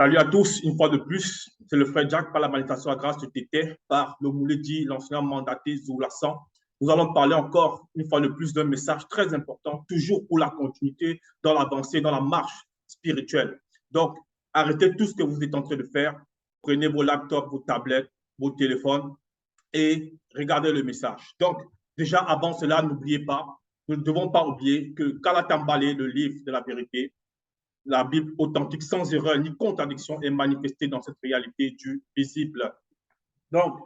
Salut à tous, une fois de plus, c'est le frère Jack par la malédiction à grâce de Tété, par le Mouledi, l'enseignant mandaté Zoulassan. Nous allons parler encore une fois de plus d'un message très important, toujours pour la continuité dans l'avancée, dans la marche spirituelle. Donc, arrêtez tout ce que vous êtes en train de faire, prenez vos laptops, vos tablettes, vos téléphones et regardez le message. Donc, déjà avant cela, n'oubliez pas, nous ne devons pas oublier que Kalatambale, le livre de la vérité, la Bible authentique, sans erreur ni contradiction, est manifestée dans cette réalité du visible. Donc,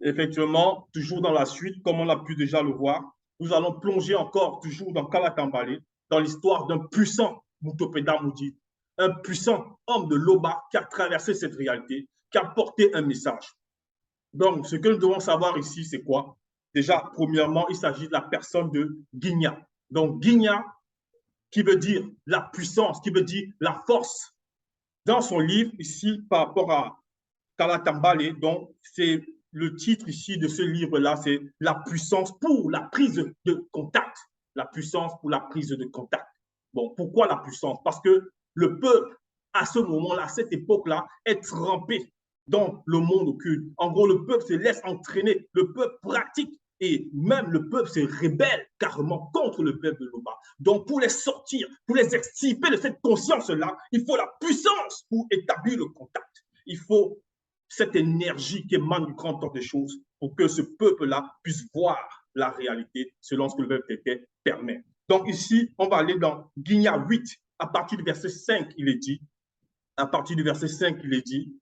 effectivement, toujours dans la suite, comme on a pu déjà le voir, nous allons plonger encore, toujours dans Kalatambale, dans l'histoire d'un puissant Mutopeda Moudi, un puissant homme de Loba qui a traversé cette réalité, qui a porté un message. Donc, ce que nous devons savoir ici, c'est quoi? Déjà, premièrement, il s'agit de la personne de Guigna. Donc, Guigna, qui veut dire la puissance, qui veut dire la force. Dans son livre, ici, par rapport à Kalatambale, donc c'est le titre ici de ce livre-là, c'est la puissance pour la prise de contact. La puissance pour la prise de contact. Bon, pourquoi la puissance? Parce que le peuple, à ce moment-là, à cette époque-là, est trempé dans le monde occulte. En gros, le peuple se laisse entraîner, le peuple pratique et même le peuple se rébelle carrément contre le peuple de Loba. Donc, pour les sortir, pour les extirper de cette conscience-là, il faut la puissance pour établir le contact. Il faut cette énergie qui émane du grand ordre des choses pour que ce peuple-là puisse voir la réalité selon ce que le peuple permet. Donc ici, on va aller dans Guigna 8, à partir du verset 5, il est dit, à partir du verset 5, il est dit,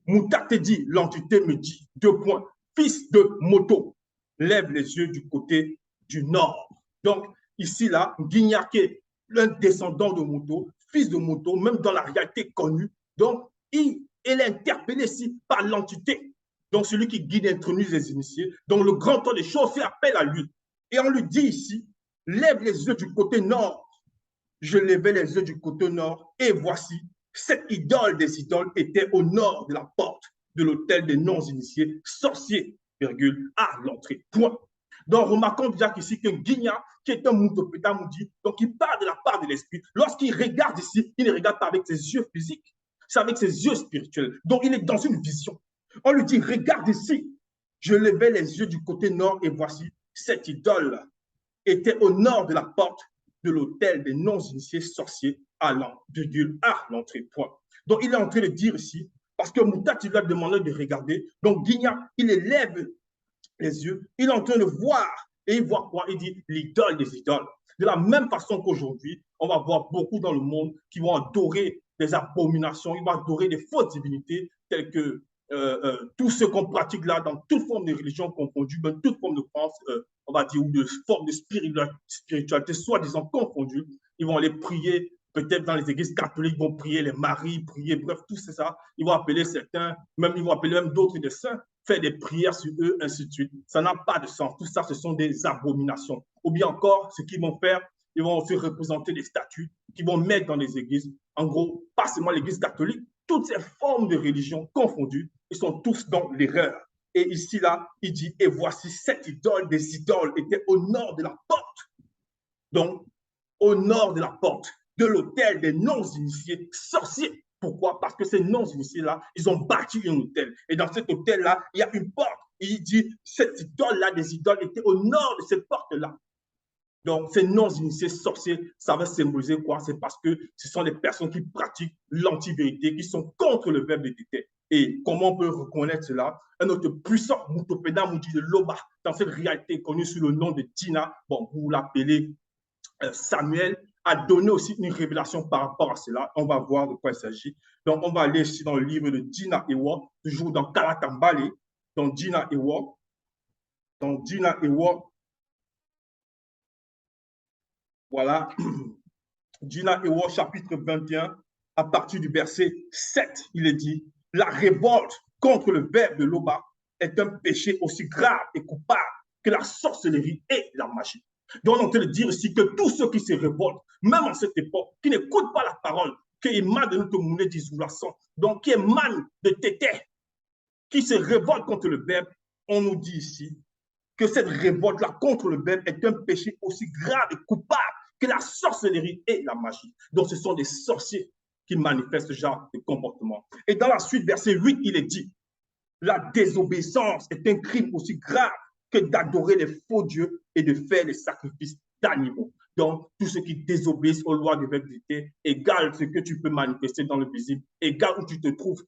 Mouta te dit, l'entité me dit, deux points, fils de moto, lève les yeux du côté du nord. Donc, ici, là, Guigna qui est l'un descendant de moto, fils de moto, même dans la réalité connue. Donc, il est interpellé ici par l'entité. Donc, celui qui guide et introduit les initiés. Donc, le grand temps des choses fait appel à lui. Et on lui dit ici, lève les yeux du côté nord. Je levai les yeux du côté nord et voici, cette idole des idoles était au nord de la porte de l'hôtel des non-initiés, sorciers, virgule, à l'entrée, point. Donc, remarquons déjà qu'ici que Guigna, qui est un Mutopeda Moudi, donc il parle de la part de l'esprit. Lorsqu'il regarde ici, il ne regarde pas avec ses yeux physiques, c'est avec ses yeux spirituels. Donc, il est dans une vision. On lui dit, regarde ici, je levai les yeux du côté nord et voici, cette idole était au nord de la porte de l'hôtel des non-initiés sorciers à l'entrée, point. Donc, il est en train de dire ici, parce que Moutat, il lui a demandé de regarder. Donc, Guigna, il élève les yeux, il est en train de voir. Et il voit quoi? Il dit l'idole des idoles. De la même façon qu'aujourd'hui, on va voir beaucoup dans le monde qui vont adorer des abominations, ils vont adorer des fausses divinités telles que tout ce qu'on pratique là dans toute forme de religion confondue, même toute forme de croyance, on va dire, ou de forme de spiritualité soi-disant confondue. Ils vont aller prier, peut-être dans les églises catholiques, ils vont prier les maris, prier, bref, tout ça. Ils vont appeler certains, même ils vont appeler même d'autres des saints, faire des prières sur eux, ainsi de suite. Ça n'a pas de sens. Tout ça, ce sont des abominations. Ou bien encore, ce qu'ils vont faire, ils vont aussi représenter des statues qu'ils vont mettre dans les églises. En gros, pas seulement l'église catholique, toutes ces formes de religion confondues, ils sont tous dans l'erreur. Et ici, là, il dit, et voici cette idole des idoles était au nord de la porte. Donc, au nord de la porte de l'hôtel des non-initiés sorciers. Pourquoi? Parce que ces non-initiés-là, ils ont bâti un hôtel. Et dans cet hôtel-là, il y a une porte. Et il dit, cette idole-là des idoles était au nord de cette porte-là. Donc, ces non-initiés sorciers, ça va symboliser quoi? C'est parce que ce sont des personnes qui pratiquent l'anti-vérité, qui sont contre le verbe de Tété. Et comment on peut reconnaître cela? Un autre puissant Mutopeda Moudi de Loba, dans cette réalité connue sous le nom de Dina, bon, vous l'appelez Samuel, a donné aussi une révélation par rapport à cela. On va voir de quoi il s'agit. Donc, on va aller ici dans le livre de Dina Ewa, toujours dans Kalatambale, dans Dina Ewa. Dans Dina Ewa, voilà, Dina Ewa, chapitre 21, à partir du verset 7, il est dit, la révolte contre le verbe de Loba est un péché aussi grave et coupable que la sorcellerie et la magie. Donc, on est en train de dire ici que tous ceux qui se révoltent, même en cette époque, qui n'écoutent pas la parole, qui émanent de notre monnaie d'Isoulasan, donc qui émanent de Tété, qui se révoltent contre le verbe, on nous dit ici que cette révolte-là contre le verbe est un péché aussi grave et coupable que la sorcellerie et la magie. Donc, ce sont des sorciers qui manifestent ce genre de comportement. Et dans la suite, verset 8, il est dit, la désobéissance est un crime aussi grave que d'adorer les faux dieux et de faire les sacrifices d'animaux. Donc, tous ceux qui désobéissent aux lois de vérité, égale ce que tu peux manifester dans le visible, égale où tu te trouves,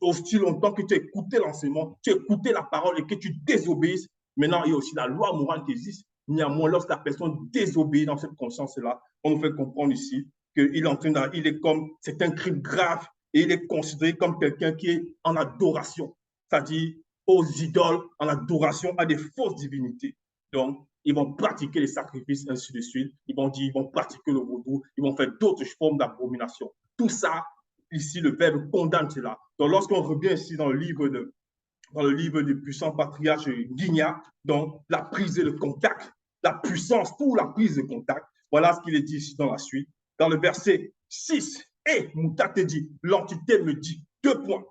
aussi longtemps que tu as écouté l'enseignement, tu as écouté la parole et que tu désobéisses. Maintenant, il y a aussi la loi morale qui existe. Néanmoins, lorsque la personne désobéit dans cette conscience-là, on nous fait comprendre ici qu'il est en train de, il est comme, c'est un crime grave et il est considéré comme quelqu'un qui est en adoration, c'est-à-dire aux idoles, en adoration à des fausses divinités. Donc, ils vont pratiquer les sacrifices, ainsi de suite. Ils vont dire, ils vont pratiquer le vaudou, ils vont faire d'autres formes d'abomination. Tout ça, ici, le Verbe condamne cela. Donc, lorsqu'on revient ici dans le livre du puissant patriarche Guignard, donc la prise de contact, la puissance pour la prise de contact, voilà ce qu'il est dit ici dans la suite. Dans le verset 6, et Mouta te dit, l'entité me dit, 2 points,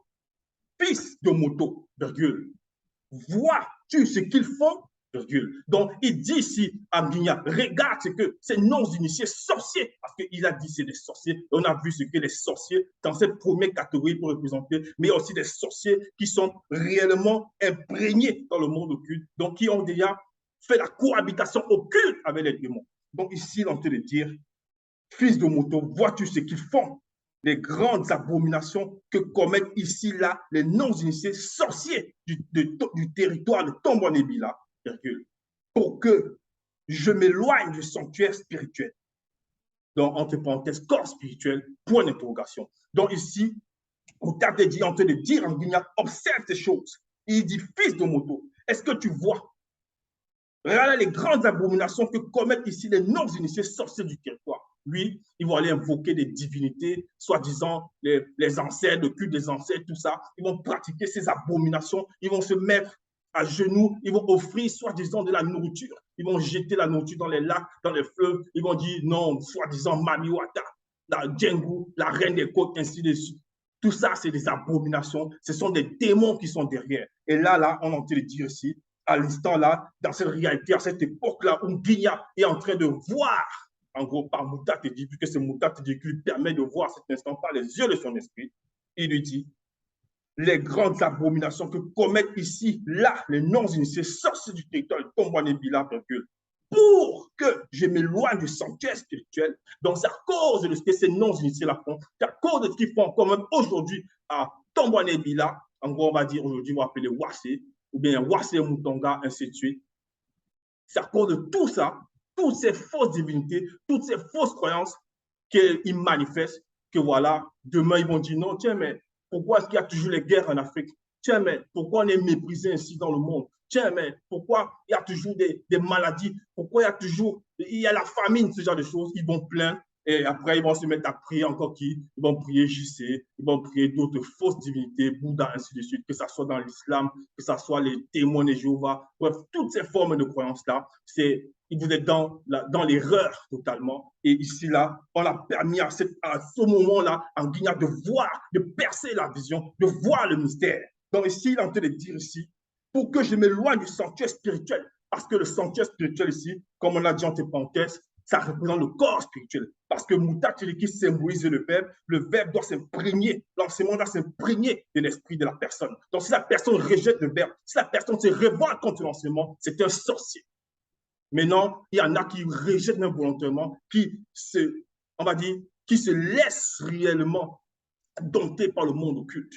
fils de moto, virgule, vois-tu ce qu'ils font? Virgule. Donc, il dit ici à Guignard, regarde ce que ces non-initiés sorciers, parce qu'il a dit c'est des sorciers, et on a vu ce que les sorciers, dans cette première catégorie pour représenter, mais aussi des sorciers qui sont réellement imprégnés dans le monde occulte, donc qui ont déjà fait la cohabitation occulte avec les démons. Donc, ici, il est en train de dire, fils de moto, vois-tu ce qu'ils font? Les grandes abominations que commettent ici, là, les non-initiés sorciers du territoire de Tombouanébila, pour que je m'éloigne du sanctuaire spirituel. Donc, entre parenthèses, corps spirituel, point d'interrogation. Donc, ici, on t'a dit, en train de dire en Guignard, observe ces choses. Il dit, fils de moto, est-ce que tu vois? Regardez les grandes abominations que commettent ici les non-initiés sorciers du territoire. Lui, ils vont aller invoquer des divinités, soi-disant les ancêtres, le culte des ancêtres, tout ça. Ils vont pratiquer ces abominations. Ils vont se mettre à genoux. Ils vont offrir, soi-disant, de la nourriture. Ils vont jeter la nourriture dans les lacs, dans les fleuves. Ils vont dire non, soi-disant, Mamiwata, la Djengu, la reine des côtes, ainsi de suite. Tout ça, c'est des abominations. Ce sont des démons qui sont derrière. Et là, on a envie de dire ici, à l'instant là, dans cette réalité, à cette époque-là, où Guignard est en train de voir, en gros, par Mouta te dit, puisque c'est Mouta te dit qui lui permet de voir cet instant par les yeux de son esprit, il lui dit, les grandes abominations que commettent ici, là, les non-initiés sorciers du territoire de Tombouanébila, pour que je m'éloigne du sanctuaire spirituel. Donc, c'est à cause de ce que ces non-initiés là font, c'est à cause de ce qu'ils font quand même aujourd'hui à Tombouanébila, en gros, on va dire aujourd'hui, on va appeler Wassé, ou bien Wassé Moutonga, ainsi de suite. C'est à cause de tout ça, toutes ces fausses divinités, toutes ces fausses croyances qu'ils manifestent, que voilà, demain ils vont dire non, tiens, mais pourquoi est-ce qu'il y a toujours les guerres en Afrique? Tiens, mais pourquoi on est méprisé ainsi dans le monde? Tiens, mais pourquoi il y a toujours des maladies? Pourquoi il y a la famine, ce genre de choses? Ils vont plaindre. Et après, ils vont se mettre à prier encore qui? Ils vont prier JC, ils vont prier d'autres fausses divinités, Bouddha, ainsi de suite, que ce soit dans l'islam, que ce soit les témoins de Jéhovah. Bref, toutes ces formes de croyances-là, vous êtes dans l'erreur totalement. Et ici, là, on a permis à ce moment-là, en Guignard, de voir, de percer la vision, de voir le mystère. Donc ici, il est en train de dire ici, pour que je m'éloigne du sanctuaire spirituel, parce que le sanctuaire spirituel ici, comme on l'a dit entre parenthèses, ça représente le corps spirituel. Parce que Mouta qui symbolise le verbe doit s'imprégner, l'enseignement doit s'imprégner de l'esprit de la personne. Donc si la personne rejette le verbe, si la personne se révolte contre l'enseignement, c'est un sorcier. Maintenant, il y en a qui rejettent involontairement, on va dire, qui se laissent réellement dompter par le monde occulte.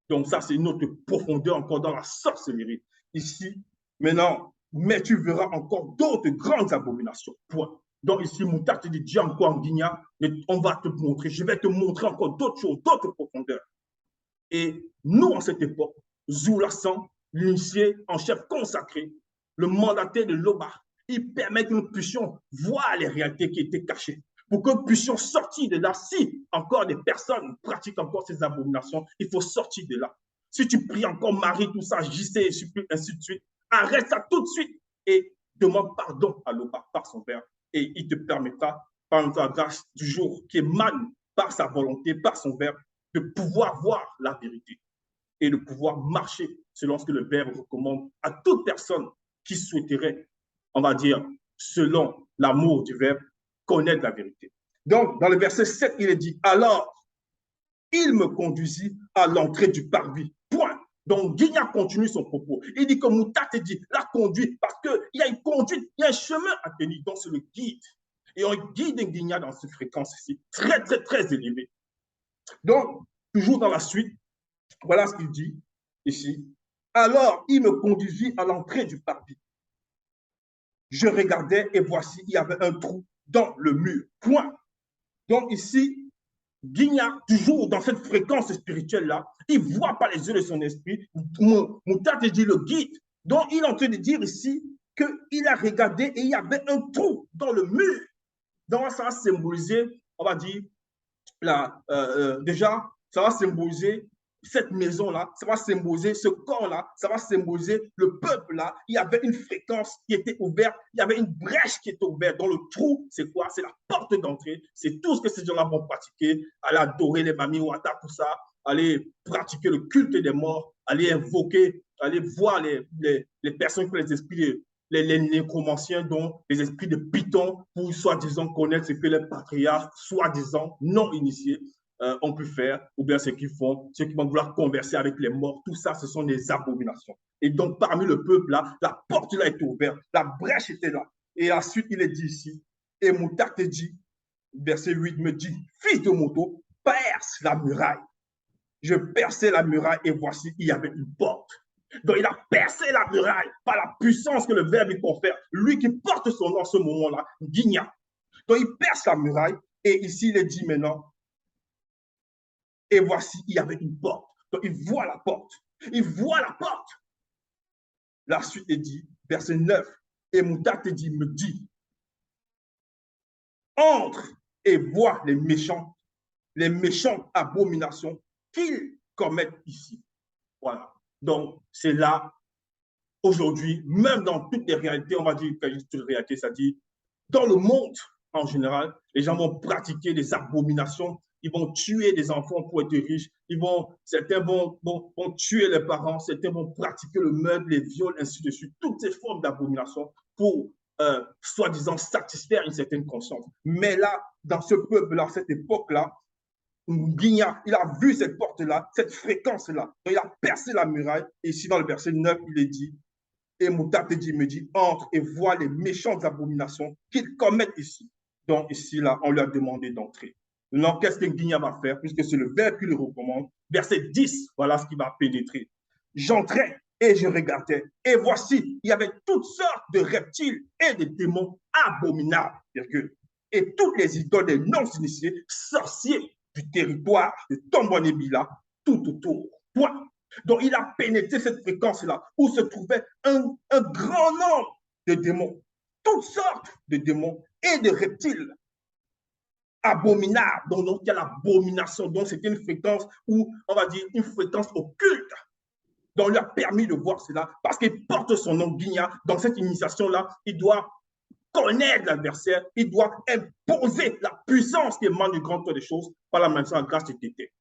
Donc ça, c'est une autre profondeur encore dans la sorcellerie. Ici, maintenant, mais tu verras encore d'autres grandes abominations. Point. Donc ici, Mouta te dit, dis encore en Guignard, on va te montrer, je vais te montrer encore d'autres choses, d'autres profondeurs. Et nous, en cette époque, Zoulassan, l'initié en chef consacré, le mandataire de l'Oba, il permet que nous puissions voir les réalités qui étaient cachées. Pour que nous puissions sortir de là, si encore des personnes pratiquent encore ces abominations, il faut sortir de là. Si tu pries encore Marie, tout ça, JC, ainsi de suite, arrête ça tout de suite et demande pardon à l'Oba par son Père. Et il te permettra, par la grâce du jour qui émane par sa volonté, par son Père, de pouvoir voir la vérité et de pouvoir marcher selon ce que le Verbe recommande à toute personne qui souhaiterait, on va dire, selon l'amour du Verbe, connaître la vérité. Donc, dans le verset 7, il est dit, alors, il me conduisit à l'entrée du parvis. Point. Donc, Guigna continue son propos. Il dit que Moutate dit la conduite, parce qu'il y a une conduite, il y a un chemin à tenir. Donc, c'est le guide. Et on guide Guigna dans cette fréquence ici, très, très, très élevée. Donc, toujours dans la suite, voilà ce qu'il dit ici. Alors, il me conduisit à l'entrée du parvis. Je regardais et voici, il y avait un trou dans le mur. Point. Donc, ici, Guigna, toujours dans cette fréquence spirituelle-là, il ne voit pas les yeux de son esprit. Moutate dit le guide. Donc, il est en train de dire ici qu'il a regardé et il y avait un trou dans le mur. Donc, ça va symboliser, on va dire, déjà, ça va symboliser cette maison-là, ça va symboliser ce corps-là, ça va symboliser le peuple-là. Il y avait une fréquence qui était ouverte, il y avait une brèche qui était ouverte. Dans le trou, c'est quoi? C'est la porte d'entrée. C'est tout ce que ces gens-là vont pratiquer, aller adorer les mamies Wata, tout ça, aller pratiquer le culte des morts, aller invoquer, aller voir les personnes que les esprits, les nécromanciens, dont les esprits de Python, pour soi-disant connaître ce que les patriarches, soi-disant non initiés, ont pu faire, ou bien ce qu'ils font, ceux qui vont vouloir converser avec les morts, tout ça, ce sont des abominations. Et donc, parmi le peuple, là, la porte là était ouverte, la brèche était là. Et ensuite, il est dit ici, et Moutate dit, verset 8 me dit, fils de moto, perce la muraille. Je perçais la muraille et voici, il y avait une porte. Donc, il a percé la muraille par la puissance que le Verbe lui confère. Lui qui porte son nom en ce moment-là, Guigna. Donc, il perce la muraille et ici, il est dit maintenant, et voici, il y avait une porte. Donc, il voit la porte. Il voit la porte. La suite est dit, verset 9, et Moutate dit, me dit, entre et vois les méchantes abominations qu'ils commettent ici. Voilà. Donc, c'est là, aujourd'hui, même dans toutes les réalités, on va dire que toutes les réalités, c'est-à-dire dans le monde en général, les gens vont pratiquer des abominations, ils vont tuer des enfants pour être riches, certains vont tuer les parents, certains vont pratiquer le meurtre, les viols, ainsi de suite, toutes ces formes d'abomination pour soi-disant satisfaire une certaine conscience. Mais là, dans ce peuple-là, cette époque-là, Guigna, il a vu cette porte-là, cette fréquence-là. Donc, il a percé la muraille. Et ici, dans le verset 9, il est dit, et Moutate me dit, entre et vois les méchantes abominations qu'ils commettent ici. Donc, ici, là, on lui a demandé d'entrer. Maintenant, qu'est-ce que Guigna va faire, puisque c'est le Verbe qui le recommande? Verset 10, voilà ce qui va pénétrer. J'entrais et je regardais. Et voici, il y avait toutes sortes de reptiles et de démons abominables. Et toutes les idoles des non-initiés, sorciers du territoire de Tombouanébila, tout autour. Point. Donc, il a pénétré cette fréquence-là où se trouvait un grand nombre de démons, toutes sortes de démons et de reptiles abominables. Donc il y a l'abomination. Donc, c'était une fréquence où, on va dire, une fréquence occulte. Donc, on lui a permis de voir cela parce qu'il porte son nom, Guigna. Dans cette initiation-là, il doit connaître l'adversaire, il doit imposer la puissance qui émane du grand tour des choses par la main de la grâce de Tété.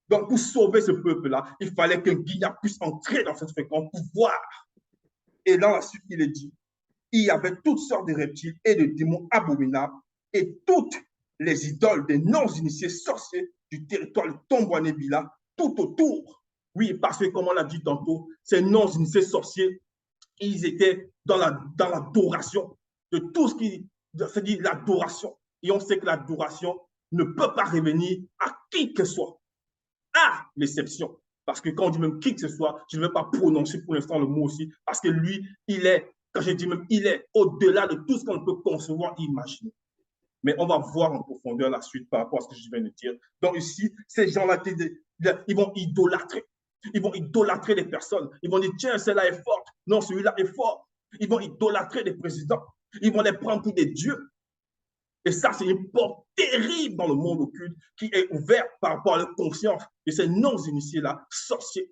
Donc, pour sauver ce peuple-là, il fallait que Guigna puisse entrer dans cette fréquence pour voir. Et dans la suite, il est dit, il y avait toutes sortes de reptiles et de démons abominables et toutes les idoles des non-initiés sorciers du territoire de Tombouanébila tout autour. Oui, parce que, comme on l'a dit tantôt, ces non-initiés sorciers, ils étaient dans l'adoration de tout ce qui, c'est-à-dire l'adoration. Et on sait que l'adoration ne peut pas revenir à qui que ce soit, à l'exception. Parce que quand on dit même qui que ce soit, je ne vais pas prononcer pour l'instant le mot aussi, parce que lui, il est, quand je dis même, il est au-delà de tout ce qu'on peut concevoir et imaginer. Mais on va voir en profondeur la suite par rapport à ce que je viens de dire. Donc ici, ces gens-là, ils vont idolâtrer. Ils vont idolâtrer les personnes. Ils vont dire, tiens, celle-là est forte. Non, celui-là est fort. Ils vont idolâtrer les présidents. Ils vont les prendre pour des dieux. Et ça, c'est une porte terrible dans le monde occulte qui est ouverte par rapport à la conscience de ces non-initiés-là, sorciers.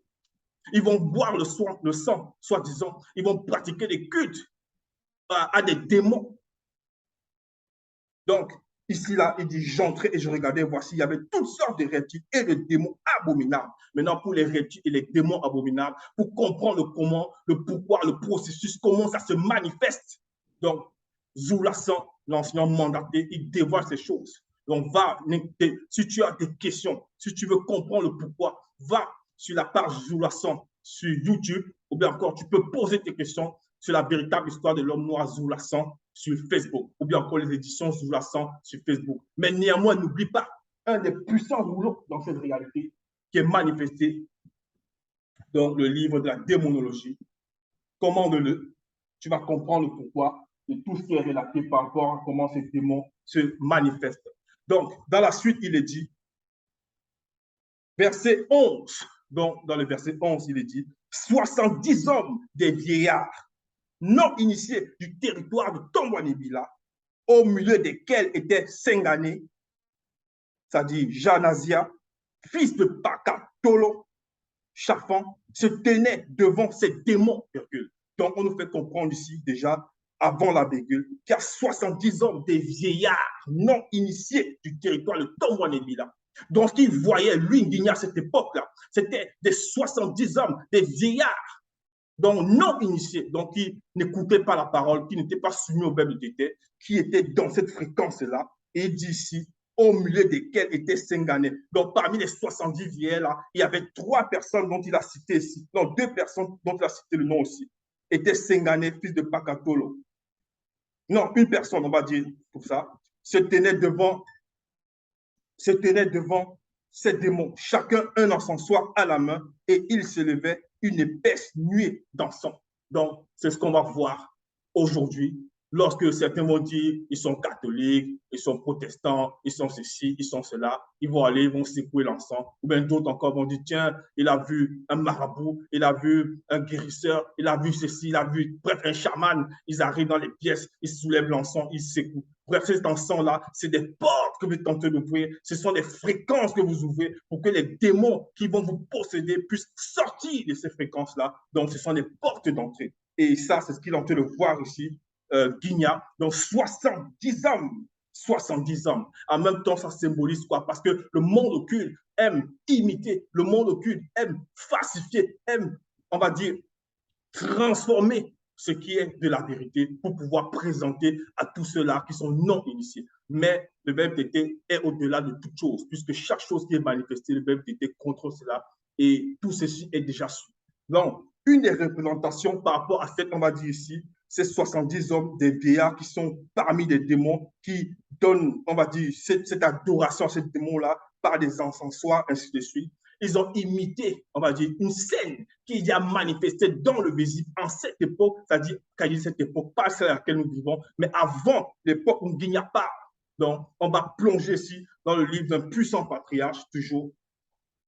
Ils vont boire le sang, soi-disant. Ils vont pratiquer des cultes à des démons. Donc, ici, là, il dit, j'entrais et je regardais, voici, il y avait toutes sortes de reptiles et de démons abominables. Maintenant, pour les reptiles et les démons abominables, pour comprendre le comment, le pourquoi, le processus, comment ça se manifeste. Donc, Zoulasan, l'enseignant mandaté, il dévoile ces choses. Donc, si tu as des questions, si tu veux comprendre le pourquoi, va sur la page Zoulasan sur YouTube, ou bien encore, tu peux poser tes questions sur la véritable histoire de l'homme noir Zoulasan sur Facebook, ou bien encore les éditions Zoulasan sur Facebook. Mais néanmoins, n'oublie pas, un des puissants rouleaux dans cette réalité qui est manifesté dans le livre de la démonologie. Commande-le, tu vas comprendre le pourquoi de tout ce qui est relaté par rapport à comment ces démons se manifestent. Donc, dans la suite, il est dit, verset 11, donc dans le verset 11, il est dit, 70 hommes des vieillards non initiés du territoire de Tombouanébila, au milieu desquels était Sengané, c'est-à-dire Janazia, fils de Pakatolo, Chafan, se tenait devant ces démons, virgule. Donc, on nous fait comprendre ici, déjà, avant la virgule, qu'il y a 70 hommes, des vieillards non initiés du territoire de Tombouanébila. Donc, ce qu'il voyait, lui, Nguigna, à cette époque-là, c'était des 70 hommes, des vieillards, donc non initiés, donc qui n'écoutaient pas la parole, qui n'étaient pas soumis au verbe de Tété, qui étaient dans cette fréquence-là. Et il dit ici, au milieu desquels était Sengané. Donc, parmi les 70 vieillards, il y avait 3 personnes dont il a cité ici, non, 2 personnes dont il a cité le nom aussi, était Sengané, fils de Pakatolo. Non, une personne, on va dire pour ça, se tenait devant ces démons, chacun un encensoir à la main, et il se levait une épaisse nuée d'encens. Donc, c'est ce qu'on va voir aujourd'hui. Lorsque certains vont dire ils sont catholiques, ils sont protestants, ils sont ceci, ils sont cela, ils vont aller, ils vont secouer l'encens. Ou bien d'autres encore vont dire tiens, il a vu un marabout, il a vu un guérisseur, il a vu ceci, il a vu, bref, un chaman. Ils arrivent dans les pièces, ils soulèvent l'encens, ils secouent. Bref, cet encens-là, c'est des portes que vous tentez d'ouvrir, ce sont des fréquences que vous ouvrez pour que les démons qui vont vous posséder puissent sortir de ces fréquences-là. Donc, ce sont des portes d'entrée. Et ça, c'est ce qu'il est en train de voir ici, Guigna. Donc, 70 hommes. 70 hommes. En même temps, ça symbolise quoi? Parce que le monde occulte aime imiter, le monde occulte aime falsifier, aime, on va dire, transformer ce qui est de la vérité pour pouvoir présenter à tous ceux-là qui sont non initiés. Mais le verbe d'été est au-delà de toute chose, puisque chaque chose qui est manifestée, le verbe d'été contrôle cela, et tout ceci est déjà su. Donc, une des représentations par rapport à cette, on va dire ici, ces 70 hommes, des vieillards qui sont parmi les démons, qui donnent, on va dire, cette adoration à ces démons-là par des encensoirs, ainsi de suite. Ils ont imité, on va dire, une scène qui y a manifesté dans le visible en cette époque, c'est-à-dire qu'à cette époque, pas celle à laquelle nous vivons, mais avant l'époque où il n'y a pas. Donc, on va plonger ici dans le livre d'un puissant patriarche, toujours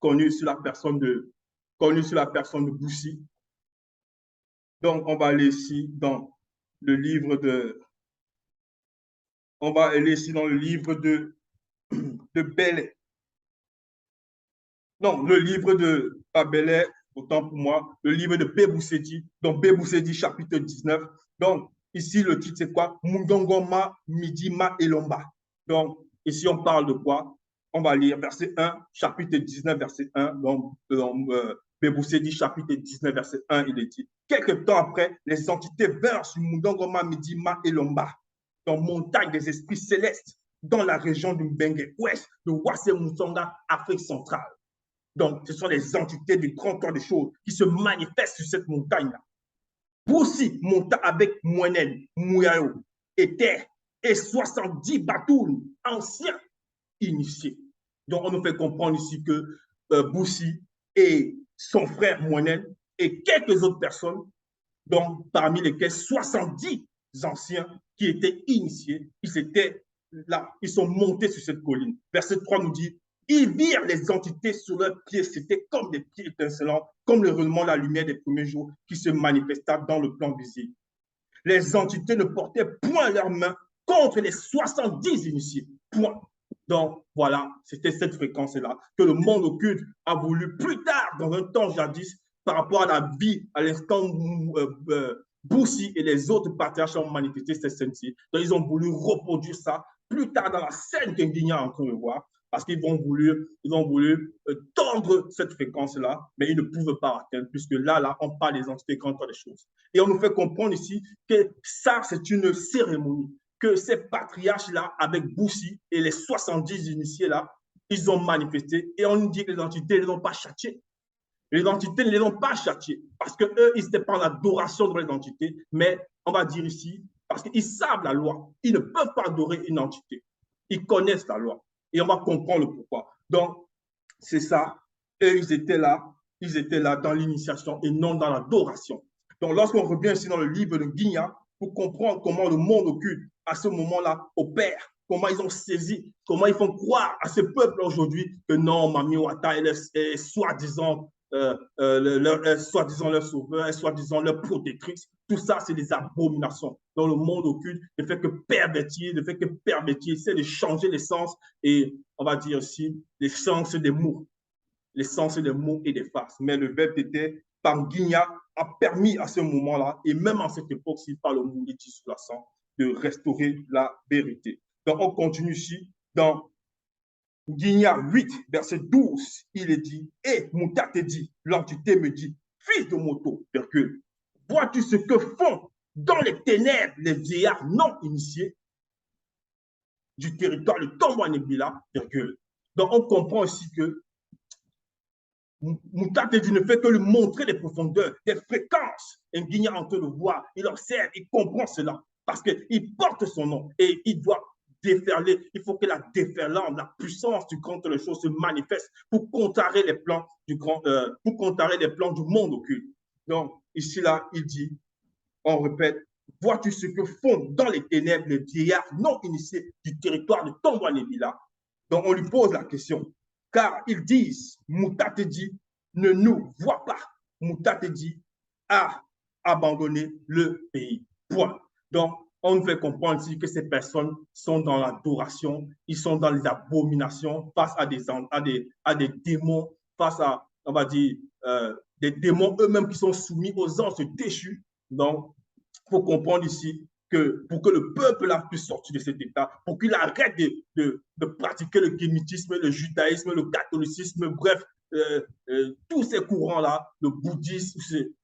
connu sur la personne de Boussi. Donc, on va aller ici dans le livre de Bellet. Non, le livre de Bellet, autant pour moi, le livre de Béboussedi, donc Béboussedi, chapitre 19. Donc, ici, le titre, c'est quoi? Mundongoma, Midima et Lomba. Donc, ici, on parle de quoi? On va lire verset 1, chapitre 19, verset 1. Donc, Béboussedi, chapitre 19, verset 1, il est dit. Quelque temps après, les entités vinrent sur Mundongoma, Midima et Lomba, dans montagne des esprits célestes, dans la région du Mbengue ouest, de Wassé Moussonga, Afrique centrale. Donc, ce sont les entités du grand temps des choses qui se manifestent sur cette montagne-là. Boussi monta avec Mouenel, Mouyao, Ether et 70 batounes anciens initiés. Donc, on nous fait comprendre ici que Boussi et son frère Mouenel et quelques autres personnes, donc parmi lesquels 70 anciens qui étaient initiés, ils sont montés sur cette colline. Verset 3 nous dit ils virent les entités sur leurs pieds, c'était comme des pieds étincelants, comme le rayonnement de la lumière des premiers jours qui se manifesta dans le plan visible. Les entités ne portaient point leurs mains contre les 70 initiés. Point. Donc, voilà, c'était cette fréquence-là que le monde occulte a voulu plus tard, dans un temps jadis, par rapport à la vie, à l'instant où Boussi et les autres patriarches ont manifesté cette scène-ci. Donc, ils ont voulu reproduire ça plus tard dans la scène que Guignan est en train de voir, parce qu'ils ont voulu tendre cette fréquence-là, mais ils ne pouvaient pas atteindre, puisque là, on parle des entités quand on des choses. Et on nous fait comprendre ici que ça, c'est une cérémonie, que ces patriarches-là, avec Boussi et les 70 initiés là, ils ont manifesté et on nous dit que les entités ne les ont pas châtiés. Les entités ne les ont pas châtiés parce qu'eux, ils n'étaient pas en adoration de l'identité, mais on va dire ici, parce qu'ils savent la loi. Ils ne peuvent pas adorer une entité. Ils connaissent la loi et on va comprendre le pourquoi. Donc, c'est ça. Eux, ils étaient là dans l'initiation et non dans l'adoration. Donc, lorsqu'on revient ici dans le livre de Guigna, pour comprendre comment le monde occulte à ce moment-là opère, comment ils ont saisi, comment ils font croire à ce peuple aujourd'hui que non, Mami Wata est soi-disant soi-disant leur sauveur, soi-disant leur protectrice. Tout ça, c'est des abominations. Dans le monde occulte, le fait que pervertir, c'est de changer les sens et on va dire aussi les sens des mots. Les sens des mots et des faces. Mais le verbe était par Guigna a permis à ce moment-là, et même en cette époque-ci, par le Mouliti sous-jacent, de restaurer la vérité. Donc, on continue ici dans Guigna 8, verset 12, il est dit, et Mouta te dit, l'entité me dit, fils de moto, virgule, vois-tu ce que font dans les ténèbres les vieillards non initiés du territoire de Tombouanébila, virgule. Donc, on comprend aussi que Mouta te dit ne fait que lui montrer les profondeurs, des fréquences. Et Guigna en train de voir, il observe, il comprend cela, parce qu'il porte son nom et il doit déferler. Il faut que la déferlante, la puissance du grand les choses se manifeste pour contrer les plans du pour contrer les plans du monde occulte. Donc, ici, là, il dit, on répète, vois-tu ce que font dans les ténèbres les vieillards non initiés du territoire de Tombouanébila? Donc, on lui pose la question, car ils disent, Mouta te dit, ne nous voit pas. Mouta te dit, a abandonné le pays. Point. Donc, on nous fait comprendre ici que ces personnes sont dans l'adoration, ils sont dans les abominations face à des démons, face à, on va dire, des démons eux-mêmes qui sont soumis aux anges déchus. Donc, il faut comprendre ici que pour que le peuple là puisse sortir de cet état, pour qu'il arrête de pratiquer le kémitisme, le judaïsme, le catholicisme, bref, tous ces courants-là, le bouddhisme,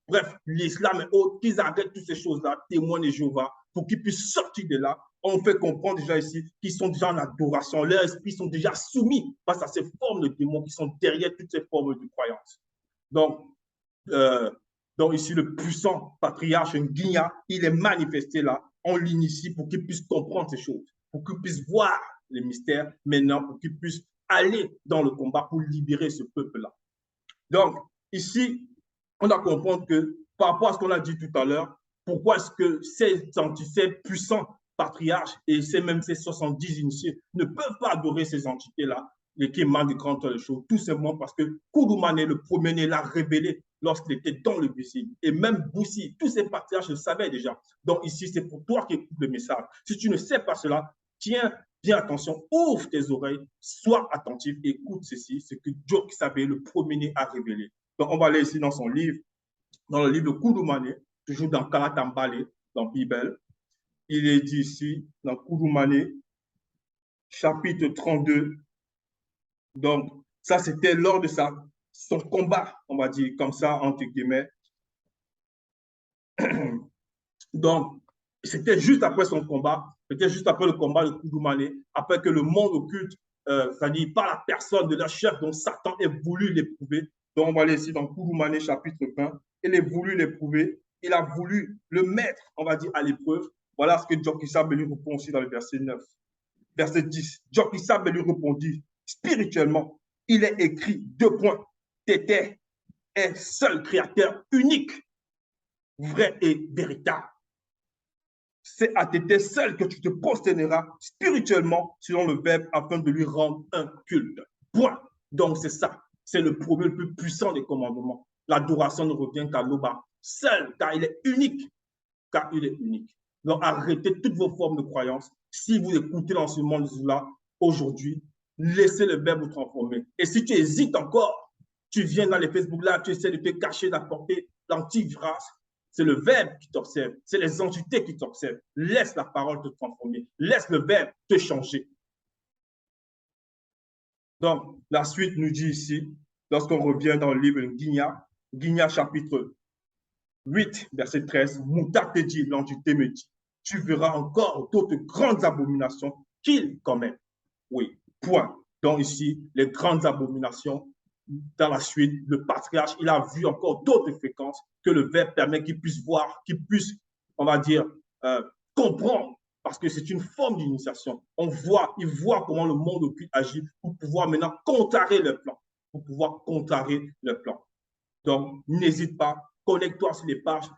bref, l'islam et autres, qu'ils arrêtent toutes ces choses-là, témoins de Jéhovah, pour qu'ils puissent sortir de là. On fait comprendre déjà ici qu'ils sont déjà en adoration, leurs esprits sont déjà soumis face à ces formes de démons qui sont derrière toutes ces formes de croyances. Donc, donc ici, le puissant patriarche Guigna, il est manifesté là, on l'initie pour qu'il puisse comprendre ces choses, pour qu'il puisse voir les mystères maintenant, pour qu'il puisse aller dans le combat pour libérer ce peuple-là. Donc, ici, on doit comprendre que par rapport à ce qu'on a dit tout à l'heure, pourquoi est-ce que ces puissants patriarches et même ces 70 initiés ne peuvent pas adorer ces entités-là, les qui émanent du grand temps des choses, tout simplement parce que Kouroumane, le premier-né, l'a révélé lorsqu'il était dans le visible. Et même Boussi, tous ces patriarches le savaient déjà. Donc ici, c'est pour toi qui écoutes le message. Si tu ne sais pas cela, tiens bien attention, ouvre tes oreilles, sois attentif, écoute ceci, ce que Dieu qui savait, le premier-né, a révélé. Donc on va aller ici dans son livre, dans le livre de Kouroumane, toujours dans Kalatambale, dans la Bible. Il est dit ici, dans Kouroumane, chapitre 32. Donc, ça, c'était lors de son combat, on va dire comme ça, entre guillemets. Donc, c'était juste après son combat, c'était juste après le combat de Kouroumane, après que le monde occulte, c'est-à-dire par la personne de leur chef, dont Satan ait voulu l'éprouver. Donc, on va aller ici dans Kouroumane, chapitre 20. Il a voulu l'éprouver, il a voulu le mettre, on va dire, à l'épreuve. Voilà ce que Djokissa lui répond aussi dans le verset 9. Verset 10. Djokissa lui répondit, spirituellement, il est écrit, 2 points, Tété est seul créateur unique, vrai et véritable. C'est à Tété seul que tu te prosterneras spirituellement selon le verbe afin de lui rendre un culte. Point. Donc c'est ça. C'est le premier, le plus puissant des commandements. L'adoration ne revient qu'à l'Oba. Seul, car il est unique. Car il est unique. Donc arrêtez toutes vos formes de croyance. Si vous écoutez l'enseignement de Zoula aujourd'hui, laissez le verbe vous transformer. Et si tu hésites encore, tu viens dans les Facebook Live, tu essaies de te cacher, d'apporter l'antivirus, c'est le verbe qui t'observe, c'est les entités qui t'observent. Laisse la parole te transformer, laisse le verbe te changer. Donc, la suite nous dit ici, lorsqu'on revient dans le livre de Guigna chapitre 8, verset 13, Mouta te dit, l'entité me dit, tu verras encore d'autres grandes abominations qu'il commet. Oui, point. Donc ici, les grandes abominations, dans la suite, le patriarche, il a vu encore d'autres fréquences que le verbe permet qu'il puisse voir, qu'il puisse, on va dire, comprendre, parce que c'est une forme d'initiation. Il voit comment le monde occulte agit pour pouvoir maintenant contrer le plan, pour pouvoir contrer le plan. Donc, n'hésite pas, connecte-toi sur les pages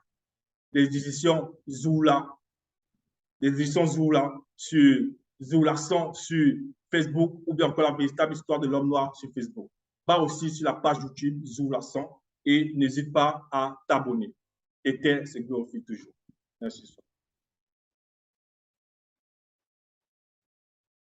des éditions Zoula, sur Zoula 100 sur Facebook ou bien encore la véritable histoire de l'homme noir sur Facebook. Va aussi sur la page YouTube Zoula 100 et n'hésite pas à t'abonner. Éternel se glorifie toujours. Merci.